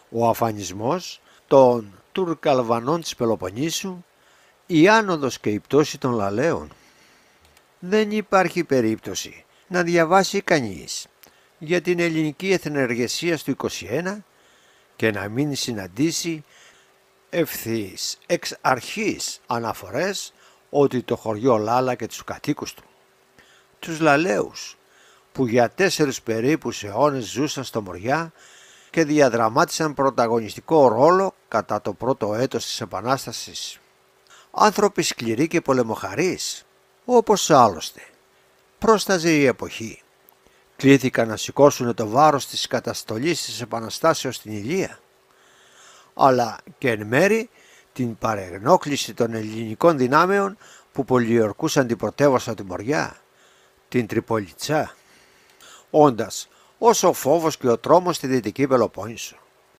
ο αφανισμός των Τουρκαλβανών της Πελοποννήσου, η άνοδος και η πτώση των Λαλαίων. Δεν υπάρχει περίπτωση να διαβάσει κανείς για την ελληνική εθνεργεσία του 21 και να μην συναντήσει ευθύς εξ αρχής αναφορές ότι το χωριό Λάλα και τους κατοίκους του, τους Λαλαίους, που για 4 περίπου αιώνες ζούσαν στο Μοριά και διαδραμάτισαν πρωταγωνιστικό ρόλο κατά το πρώτο έτος της Επανάστασης. Άνθρωποι σκληροί και πολεμοχαρείς, όπως άλλωστε πρόσταζε η εποχή. Κλήθηκαν να σηκώσουν το βάρος της καταστολής της Επαναστάσεως στην Ηλία, αλλά και εν μέρη την παρενόχληση των ελληνικών δυνάμεων που πολιορκούσαν την πρωτεύουσα του Μοριά, την Τριπολιτσά, όντας όσο ο φόβος και ο τρόμος στη Δυτική Πελοπόννησο.